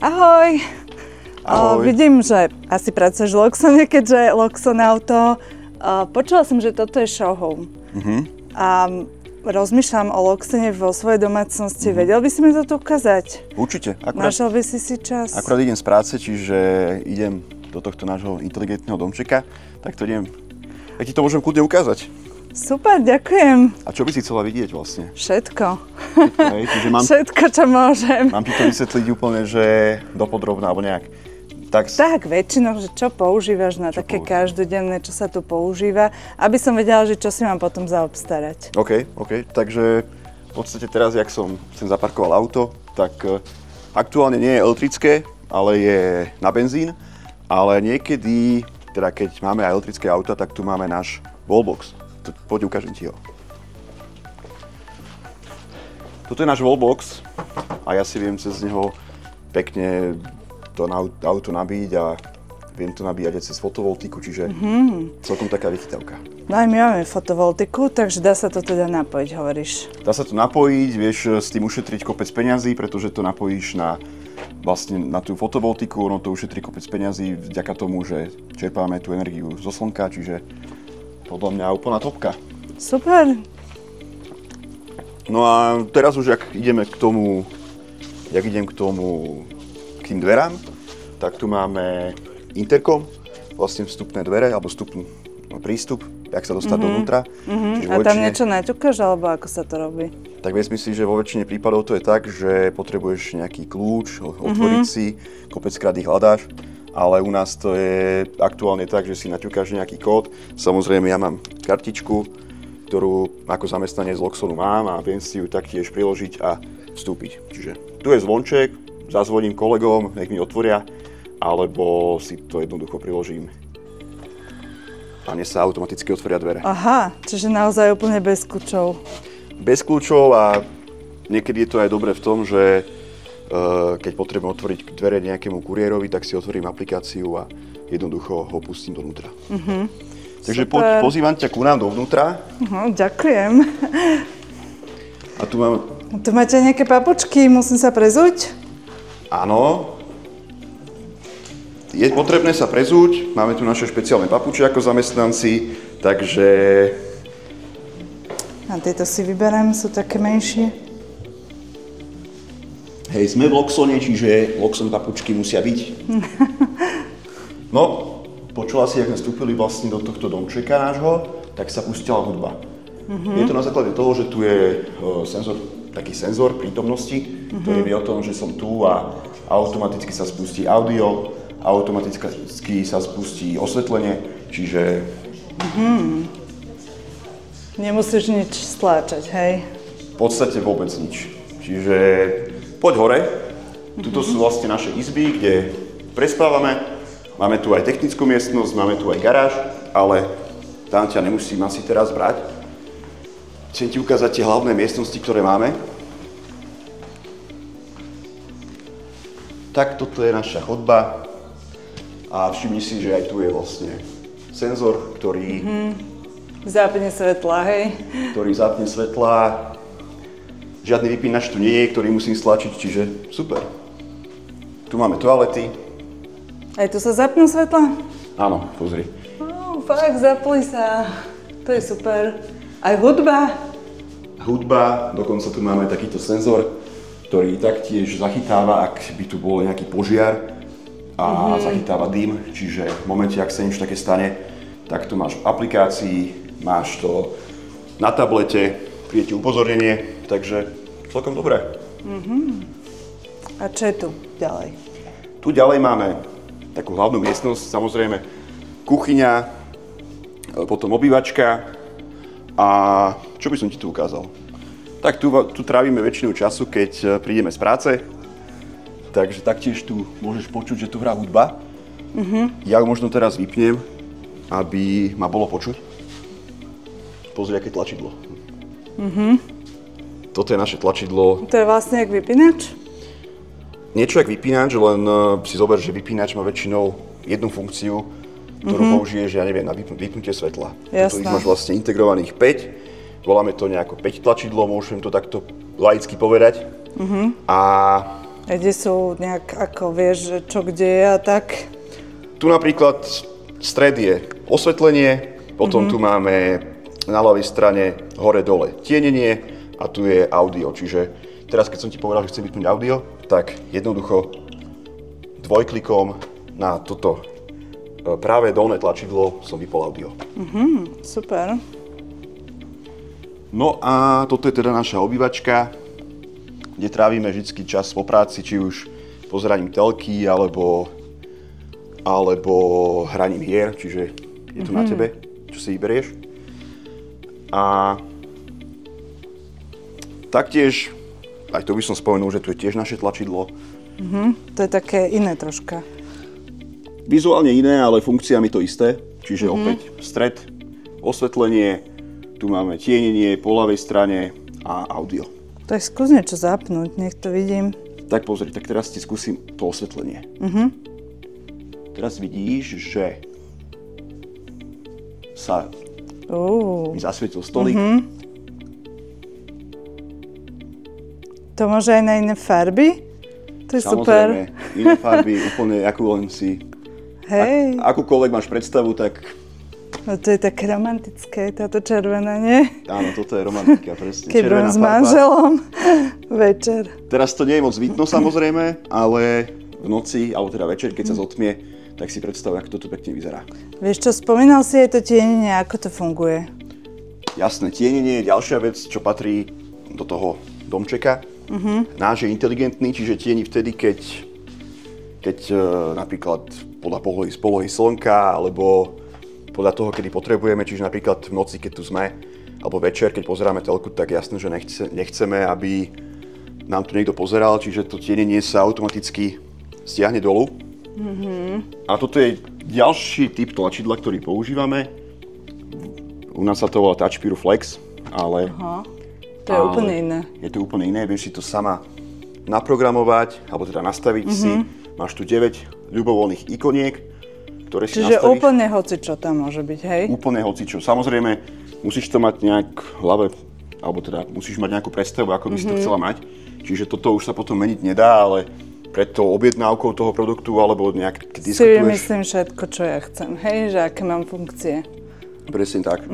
Ahoj. Ahoj. Vidím, že asi pracuješ v Loxone, keďže Loxon Auto. Počula som, že toto je showhome. A rozmýšľam o Loxone vo svojej domácnosti. Vedel by si mi to tu ukázať? Určite. Našiel by si čas? Akurát idem z práce, čiže idem do tohto nášho inteligentného domčeka. Tak to idem. Ja ti to môžem kľudne ukázať. Super, ďakujem. A čo by si chcela vidieť vlastne? Všetko. Hej, čiže Všetko, čo môžem. mám ti to vysvetliť úplne, že dopodrobná alebo nejak. Tak väčšinou, že čo používaš na také každodenné, čo sa tu používa, aby som vedela, že čo si mám potom zaobstarať. OK. Takže v podstate teraz, jak som sem zaparkoval auto, tak aktuálne nie je elektrické, ale je na benzín. Ale niekedy, teda keď máme aj elektrické auta, tak tu máme náš wallbox. Poď, ukážem ti ho. Toto je náš wallbox a ja si viem cez neho pekne to auto nabiť a viem to nabíjať aj cez fotovoltiku, čiže celkom taká vychytávka. No aj my máme fotovoltiku, takže dá sa to teda napojiť, hovoríš? Dá sa to napojiť, vieš s tým ušetriť kopec peňazí, pretože to napojíš na tú fotovoltiku, ono to ušetrí kopec peňazí vďaka tomu, že čerpáme tú energiu zo slnka, čiže podľa mňa úplná topka. Super. No a teraz už, ak idem k tým dverám, tak tu máme interkom, vlastne vstupné dvere, alebo prístup, jak sa dostať dovnútra. A tam niečo naťukáš, alebo ako sa to robí? Tak vezmi si, že vo väčšine prípadov to je tak, že potrebuješ nejaký kľúč, otvoriť si, kopeckrát ich hľadáš, ale u nás to je aktuálne tak, že si naťukáš nejaký kód. Samozrejme, ja mám kartičku, ktorú ako zamestnanec z Loxonu mám a viem si ju taktiež priložiť a vstúpiť. Čiže tu je zvonček, zazvoním kolegom, nech mi otvoria, alebo si to jednoducho priložím a mne sa automaticky otvoria dvere. Aha, čiže naozaj úplne bez kľúčov. Bez kľúčov a niekedy je to aj dobré v tom, že keď potrebujem otvoriť dvere nejakému kuriérovi, tak si otvorím aplikáciu a jednoducho ho pustím dovnútra. Takže pozývam ťa ku nám dovnútra. Ďakujem. A tu mám... Tu máte nejaké papučky, musím sa prezúť? Áno. Je potrebné sa prezúť, máme tu naše špeciálne papuče ako zamestnanci, takže... A tieto si vyberám, sú také menšie. Hej, sme v Loxone, čiže Loxon papučky musia byť. No, počula si, jak sme vstúpili vlastne do tohto domčeka nášho, tak sa pustila hudba. Je to na základe toho, že tu je taký senzor prítomnosti, ktorý vie o tom, že som tu a automaticky sa spustí audio, automaticky sa spustí osvetlenie, čiže... Nemusíš nič stláčať, hej? V podstate vôbec nič. Čiže poď hore. Tuto sú vlastne naše izby, kde prespávame. Máme tu aj technickú miestnosť, máme tu aj garáž, ale tam ťa nemusím asi teraz brať. Chcem ti ukázať tie hlavné miestnosti, ktoré máme. Tak toto je naša chodba. A všimni si, že aj tu je vlastne senzor, ktorý... Zapne svetla, hej? Ktorý zapne svetla. Žiadny vypínač tu nie je, ktorý musím stlačiť, čiže super. Tu máme toalety. Aj tu sa zapnú svetla? Áno, pozri. Fakt, zapli sa. To je super. Aj hudba. Hudba, dokonca tu máme takýto senzor, ktorý taktiež zachytáva, ak by tu bol nejaký požiar a zachytáva dym, čiže v momente, ak sa niečo také stane, tak to máš v aplikácii, máš to na tablete, príde ti upozornenie, takže celkom dobré. A čo je tu ďalej? Tu ďalej máme takú hlavnú miestnosť, samozrejme kuchyňa, potom obývačka a čo by som ti tu ukázal? Tak tu trávime väčšinu času, keď prídeme z práce, takže taktiež tu môžeš počuť, že tu hrá hudba. Ja ju možno teraz vypnem, aby ma bolo počuť. Pozri, aké tlačidlo. Toto je naše tlačidlo. To je vlastne jak vypínač? Niečo jak vypínač, len si zober, že vypínač má väčšinou jednu funkciu, ktorú použiješ, ja neviem, na vypnutie svetla. Jasné. Tu ich máš vlastne integrovaných 5. Voláme to nejako 5 tlačidlo, môžem to takto laicky povedať. A A kde sú nejak, ako vieš, že čo kde je a tak? Tu napríklad stred je osvetlenie, potom tu máme na ľavej strane hore-dole tienenie a tu je audio. Čiže teraz, keď som ti povedal, že chcem vypnúť audio, tak jednoducho dvojklikom na toto práve dolné tlačidlo som vypol audio. Super. No a toto je teda naša obývačka, kde trávime vždy čas po práci, či už pozeraním telky, alebo hraním hier, čiže je tu na tebe, čo si vyberieš. A taktiež, aj to by som spomenul, že tu je tiež naše tlačidlo. To je také iné troška. Vizuálne iné, ale funkciami to isté. Čiže opäť stred, osvetlenie, tu máme tienenie po ľavej strane a audio. Tak skús niečo zapnúť, nech to vidím. Tak pozri, tak teraz ti skúsim to osvetlenie. Teraz vidíš, že sa mi zasvietil stolík. To môže aj na iné farby? To je super. Samozrejme, iné farby, úplne akú len si. Hej. Akúkoľvek máš predstavu, tak... No to je také romantické, táto červená, nie? Áno, toto je romantika, presne. Keď budem s manželom večer. Teraz to nie je moc vidno samozrejme, ale v noci, alebo teda večer, keď sa zotmie, tak si predstav, ako toto pekne vyzerá. Vieš čo, spomínal si aj to tienenie, ako to funguje? Jasné, tienenie je ďalšia vec, čo patrí do toho domčeka. Náš je inteligentný, čiže tieni vtedy, keď napríklad podľa polohy slnka, alebo podľa toho, kedy potrebujeme, čiže napríklad v noci, keď tu sme, alebo večer, keď pozeráme telku, tak jasné, že nechceme, aby nám tu niekto pozeral, čiže to tienenie sa automaticky stiahne dolu. A toto je ďalší typ tlačidla, ktorý používame. U nás sa to volá Touchpiro Flex, ale... To je úplne iné. Je to úplne iné, vieš si to sama naprogramovať, alebo teda nastaviť si. Máš tu 9 ľubovoľných ikoniek, ktoré si Čiže nastavíš. Čiže úplne hocičo tam môže byť, hej? Úplne hocičo. Samozrejme, musíš to mať nejak v hlave, alebo teda musíš mať nejakú predstavu, ako by si to chcela mať. Čiže toto už sa potom meniť nedá, ale pred tou objednávkou toho produktu, alebo nejak keď diskutuješ... Si vymyslím všetko, čo ja chcem, hej? Že aké mám funkcie. Presne tak.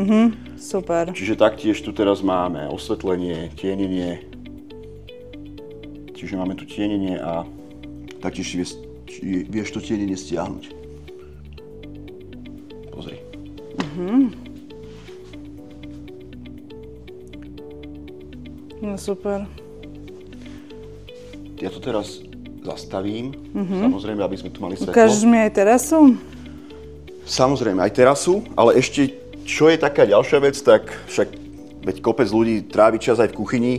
Super. Čiže taktiež tu teraz máme osvetlenie, tienenie. Čiže máme tu tienenie a taktiež vieš to tienenie stiahnuť. Pozri. No super. Ja to teraz zastavím, samozrejme, aby sme tu mali svetlo. Ukážeš mi aj terasu? Samozrejme, aj terasu, ale ešte, čo je taká ďalšia vec, tak však veď kopec ľudí trávi čas aj v kuchyni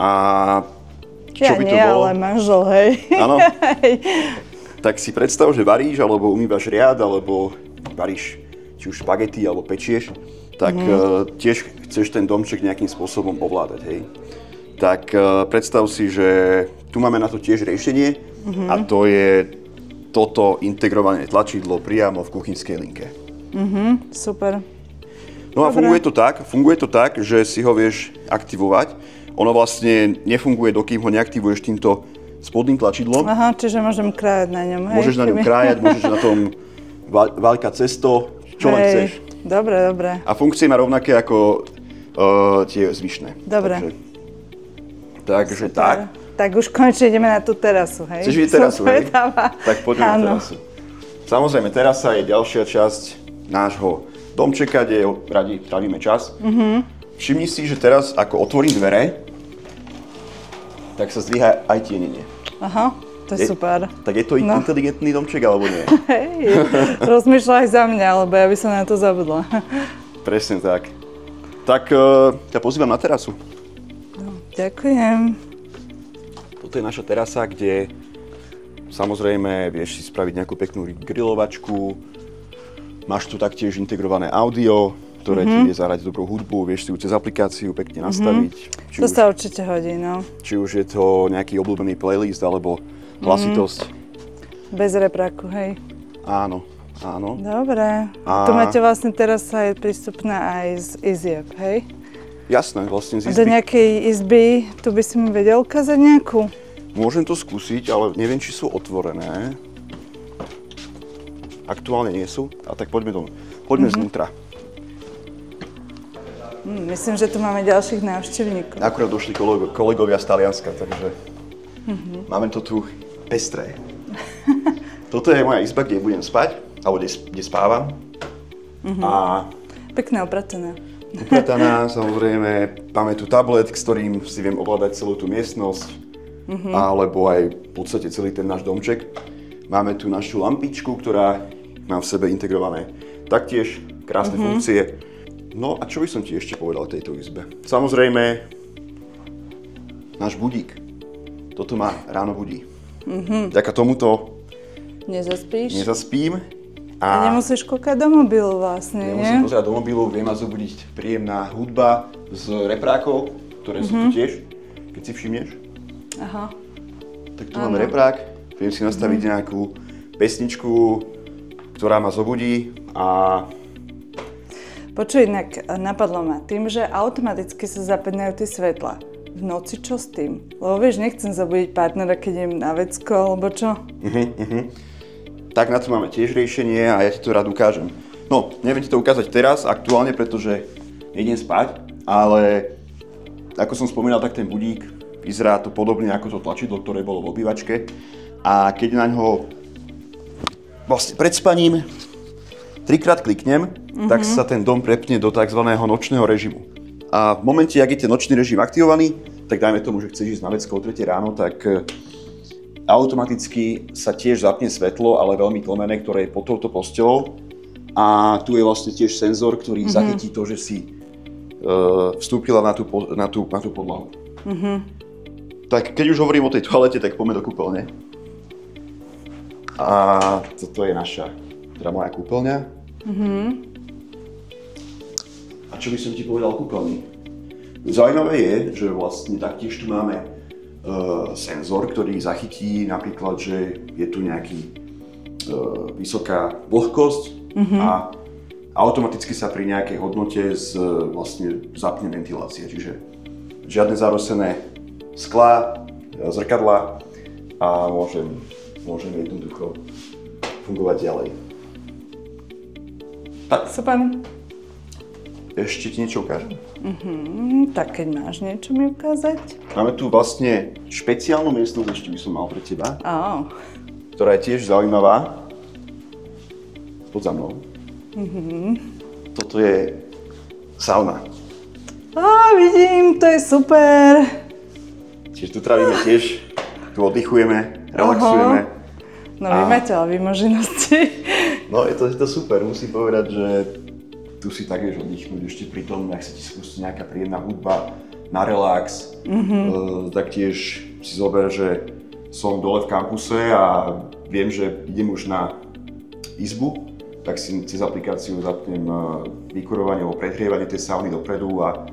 a čo ja by to nie, bolo? ale manžel, hej. Áno? Tak si predstav, že varíš, alebo umývaš riad, alebo varíš či už špagety, alebo pečieš, tak tiež chceš ten domček nejakým spôsobom ovládať, hej. Tak predstav si, že tu máme na to tiež riešenie a to je toto integrované tlačidlo priamo v kuchynskej linke. Super. No a funguje to tak, že si ho vieš aktivovať. Ono vlastne nefunguje, dokým ho neaktivuješ týmto spodným tlačidlom. Aha, čiže môžem krájať na ňom, hej? Môžeš na ňom krájať, môžeš na tom vaľkať cesto, čo len chceš. Dobre, dobre. A funkcie má rovnaké ako tie zvyšné. Dobre. Takže tak. Tak už konečne ideme na tú terasu, hej? Chceš vidieť terasu, hej? Tak poďme na terasu. Samozrejme, terasa je ďalšia časť nášho domčeka, kde radi trávime čas. Všimni si, že teraz, ako otvorím dvere, tak sa zdvíha aj tienenie. Aha, to je super. Tak je to inteligentný domček, alebo nie? Hej, rozmýšľaj za mňa, lebo ja by som na to zabudla. Presne tak. Tak ťa pozývam na terasu. Ďakujem. Toto je naša terasa, kde samozrejme vieš si spraviť nejakú peknú grilovačku. Máš tu taktiež integrované audio, ktoré ti vie zahrať dobrú hudbu, vieš si ju cez aplikáciu pekne nastaviť. To sa určite hodí, no. Či už je to nejaký obľúbený playlist, alebo hlasitosť. Bez repraku, hej. Áno, áno. Dobre. Tu máte vlastne terasa je prístupná aj z izieb, hej? Jasné, vlastne z izby. Do nejakej izby, tu by si mi vedel ukázať nejakú? Môžem to skúsiť, ale neviem, či sú otvorené. Aktuálne nie sú, a tak poďme znútra. Myslím, že tu máme ďalších návštevníkov. Akurát došli kolegovia z Talianska, takže máme to tu pestré. Toto je moja izba, kde budem spať, alebo kde spávam. A pekné opratané. Uprataná, samozrejme, máme tu tablet, s ktorým si viem ovládať celú tú miestnosť, alebo aj v podstate celý ten náš domček. Máme tu našu lampičku, ktorá má v sebe integrované taktiež krásne funkcie. No a čo by som ti ešte povedal v tejto izbe? Samozrejme, náš budík. Toto ma ráno budí. Vďaka tomuto nezaspím. A nemusíš kúkať do mobilu vlastne, nie? Nemusím pozerať do mobilu, vie ma zobudiť príjemná hudba z reprákov, ktoré sú tu tiež, keď si všimneš. Aha. Tak tu máme reprák, viem si nastaviť nejakú pesničku, ktorá ma zobudí a... Počuj, inak napadlo ma, tým, že automaticky sa zapínajú tie svetla. V noci čo s tým? Lebo vieš, nechcem zabudiť partnera, keď idem na vecko, alebo čo? Tak na to máme tiež riešenie a ja ti to rád ukážem. No, neviem ti to ukázať teraz, aktuálne, pretože nejdem spať, ale ako som spomínal, tak ten budík vyzerá to podobne ako to tlačidlo, ktoré bolo v obývačke. A keď na ňo vlastne pred spaním 3-krát kliknem, tak sa ten dom prepne do tzv. Nočného režimu. A v momente, ak je ten nočný režim aktivovaný, tak dajme tomu, že chceš ísť na vecko o 3 ráno, tak automaticky sa tiež zapne svetlo, ale veľmi tlmené, ktoré je pod touto postelou. A tu je vlastne tiež senzor, ktorý zachytí to, že si vstúpila na tú podlahu. Tak keď už hovorím o tej toalete, tak poďme do kúpeľne. A toto je teda moja kúpeľňa. A čo by som ti povedal o kúpeľni? Zaujímavé je, že vlastne taktiež tu máme senzor, ktorý zachytí napríklad, že je tu nejaký vysoká vlhkosť a automaticky sa pri nejakej hodnote vlastne zapne ventilácia. Čiže žiadne zarosené sklá, zrkadlá a môžem jednoducho fungovať ďalej. Tak. Super. Ešte ti niečo ukážem. Tak keď máš niečo mi ukázať. Máme tu vlastne špeciálnu miestnosť, ešte by som mal pre teba, ktorá je tiež zaujímavá. Poď za mnou. Toto je sauna. Vidím, to je super. Čiže tu trávime tu oddychujeme, relaxujeme. No vy máte ale vymoženosti. No je to super, musím povedať, že tu si tak vieš oddychnúť ešte pri tom, ak sa ti spustí nejaká príjemná hudba na relax. Taktiež si zober, že som dole v kampuse a viem, že idem už na izbu, tak si cez aplikáciu zapnem vykurovanie alebo prehrievanie tej sauny dopredu a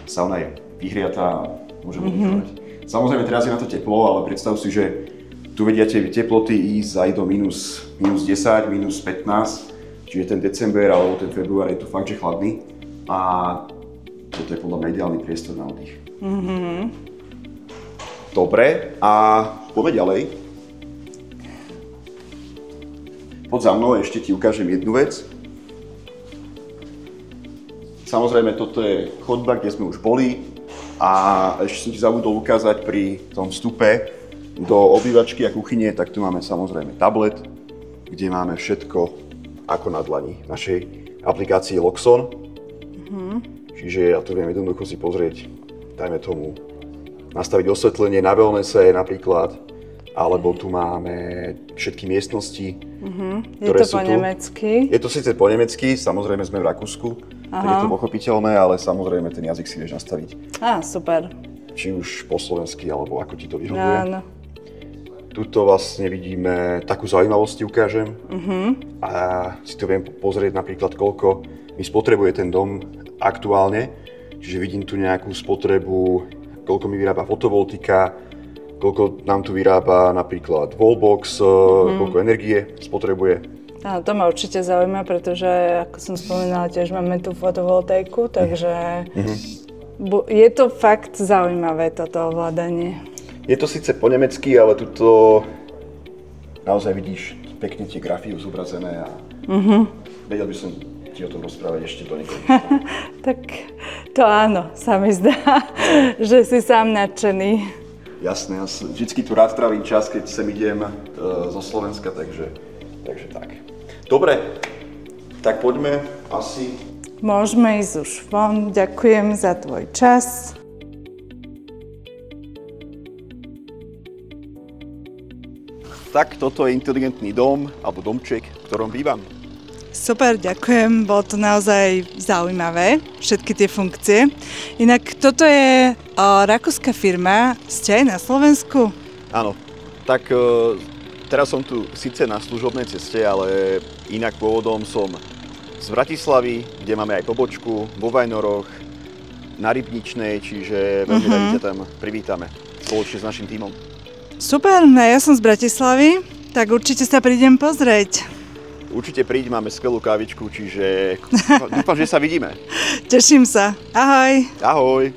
sauna je vyhriatá a môžem oddychovať. Samozrejme teraz je na to teplo, ale predstav si, že tu vedia tie teploty ísť aj do minus 10, minus 15, čiže ten december alebo ten február je to fakt, že chladný a toto je podľa mňa ideálny priestor na oddych. Dobre, a poďme ďalej. Poď za mnou, ešte ti ukážem jednu vec. Samozrejme, toto je chodba, kde sme už boli a ešte som ti zabudol ukázať pri tom vstupe do obývačky a kuchyne, tak tu máme samozrejme tablet, kde máme všetko ako na dlani v našej aplikácii Loxon. Čiže ja tu viem jednoducho si pozrieť, dajme tomu, nastaviť osvetlenie na wellnesse napríklad, alebo tu máme všetky miestnosti, ktoré sú tu. Je to po nemecky? Je to síce po nemecky, samozrejme sme v Rakúsku, tak je to pochopiteľné, ale samozrejme ten jazyk si vieš nastaviť. Super. Či už po slovensky, alebo ako ti to vyhovuje. Áno. Tuto vlastne vidíme takú zaujímavosť, ukážem. A si to viem pozrieť napríklad, koľko mi spotrebuje ten dom aktuálne. Čiže vidím tu nejakú spotrebu, koľko mi vyrába fotovoltika, koľko nám tu vyrába napríklad wallbox, koľko energie spotrebuje. Áno, to ma určite zaujíma, pretože ako som spomínala, tiež máme tú fotovoltaiku, takže je to fakt zaujímavé toto ovládanie. Je to síce po nemecky, ale tuto naozaj vidíš pekne tie grafy zobrazené a vedel by som ti o tom rozprávať ešte do nekonečna. Tak to áno, sa mi zdá, že si sám nadšený. Jasné, ja vždycky tu rád trávim čas, keď sem idem zo Slovenska, takže tak. Dobre, tak poďme asi. Môžeme ísť už von, ďakujem za tvoj čas. Tak toto je inteligentný dom, alebo domček, v ktorom bývam. Super, ďakujem, bolo to naozaj zaujímavé, všetky tie funkcie. Inak toto je rakúska firma, ste aj na Slovensku? Áno, tak teraz som tu síce na služobnej ceste, ale inak pôvodom som z Bratislavy, kde máme aj pobočku, vo Vajnoroch, na Rybničnej, čiže veľmi radi ťa tam privítame spoločne s našim tímom. Super, ja som z Bratislavy, tak určite sa prídem pozrieť. Určite príď, máme skvelú kávičku, čiže dúfam, že sa vidíme. Teším sa. Ahoj. Ahoj.